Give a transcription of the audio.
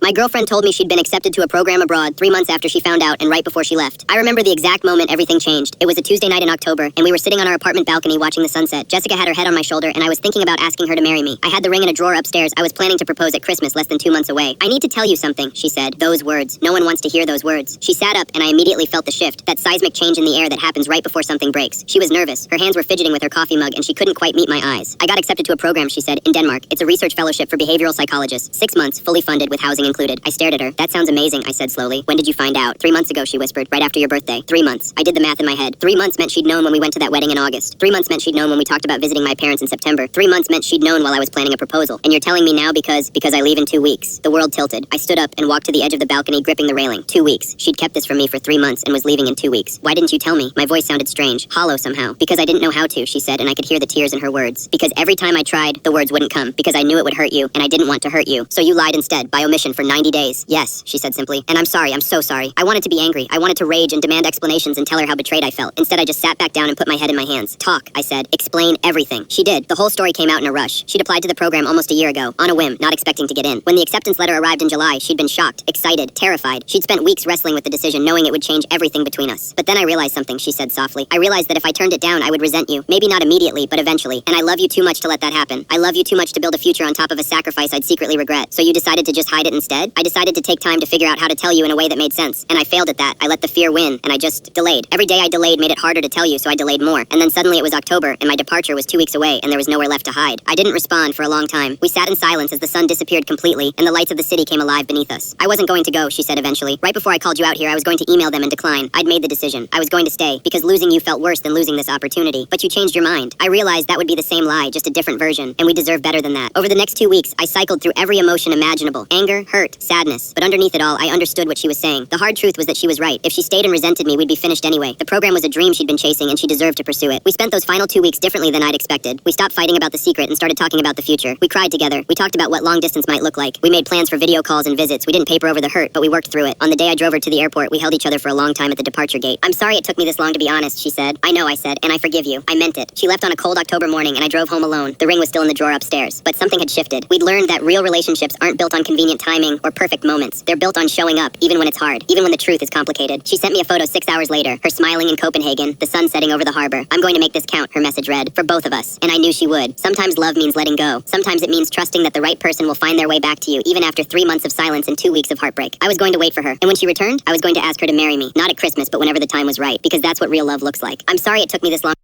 My girlfriend told me she'd been accepted to a program abroad 3 months after she found out and right before she left. I remember the exact moment everything changed. It was a Tuesday night in October, and we were sitting on our apartment balcony watching the sunset. Jessica had her head on my shoulder, and I was thinking about asking her to marry me. I had the ring in a drawer upstairs. I was planning to propose at Christmas less than 2 months away. I need to tell you something, she said. Those words. No one wants to hear those words. She sat up, and I immediately felt the shift, that seismic change in the air that happens right before something breaks. She was nervous. Her hands were fidgeting with her coffee mug, and she couldn't quite meet my eyes. I got accepted to a program, she said, in Denmark. It's a research fellowship for behavioral psychologists. 6 months, fully funded, with housing included. I stared at her. That sounds amazing, I said slowly. When did you find out? 3 months ago, she whispered, right after your birthday. 3 months. I did the math in my head. 3 months meant she'd known when we went to that wedding in August. 3 months meant she'd known when we talked about visiting my parents in September. 3 months meant she'd known while I was planning a proposal. And you're telling me now because I leave in 2 weeks. The world tilted. I stood up and walked to the edge of the balcony, gripping the railing. 2 weeks. She'd kept this from me for 3 months and was leaving in 2 weeks. Why didn't you tell me? My voice sounded strange, hollow somehow. Because I didn't know how to, she said, and I could hear the tears in her words. Because every time I tried, the words wouldn't come. Because I knew it would hurt you, and I didn't want to hurt you. So you lied instead, by omission, for 90 days. Yes, she said simply. And I'm sorry, I'm so sorry. I wanted to be angry. I wanted to rage and demand explanations and tell her how betrayed I felt. Instead, I just sat back down and put my head in my hands. Talk, I said. Explain everything. She did. The whole story came out in a rush. She'd applied to the program almost a year ago, on a whim, not expecting to get in. When the acceptance letter arrived in July, she'd been shocked, excited, terrified. She'd spent weeks wrestling with the decision, knowing it would change everything between us. But then I realized something, she said softly. I realized that if I turned it down, I would resent you. Maybe not immediately, but eventually. And I love you too much to let that happen. I love you too much to build a future on top of a sacrifice I'd secretly regret. So you decided to just hide it instead? I decided to take time to figure out how to tell you in a way that made sense. And I failed at that. I let the fear win, and I just delayed. Every day I delayed made it harder to tell you, so I delayed more. And then suddenly it was October, and my departure was 2 weeks away, and there was nowhere left to hide. I didn't respond for a long time. We sat in silence as the sun disappeared completely, and the lights of the city came alive beneath us. I wasn't going to go, she said eventually. Right before I called you out here, I was going to email them and decline. I'd made the decision. I was going to stay, because losing you felt worse than losing this opportunity. But you changed your mind. I realized that would be the same lie, just a different version, and we deserve better than that. Over the next 2 weeks, I cycled through every emotion imaginable. Anger, hurt, sadness. But underneath it all, I understood what she was saying. The hard truth was that she was right. If she stayed and resented me, we'd be finished anyway. The program was a dream she'd been chasing, and she deserved to pursue it. We spent those final 2 weeks differently than I'd expected. We stopped fighting about the secret and started talking about the future. We cried together. We talked about what long distance might look like. We made plans for video calls and visits. We didn't paper over the hurt, but we worked through it. On the day I drove her to the airport, we held each other for a long time at the departure gate. I'm sorry it took me this long to be honest, she said. I know, I said, and I forgive you. I meant it. She left on a cold October morning, and I drove home alone. The ring was still in the drawer upstairs. But something had shifted. We'd learned that real relationships aren't built on convenient timing or perfect moments. They're built on showing up, even when it's hard, even when the truth is complicated. She sent me a photo 6 hours later, her smiling in Copenhagen, the sun setting over the harbor. I'm going to make this count, her message read, for both of us. And I knew she would. Sometimes love means letting go. Sometimes it means trusting that the right person will find their way back to you, even after 3 months of silence and 2 weeks of heartbreak. I was going to wait for her. And when she returned, I was going to ask her to marry me. Not at Christmas, but whenever the time was right. Because that's what real love looks like. I'm sorry it took me this long.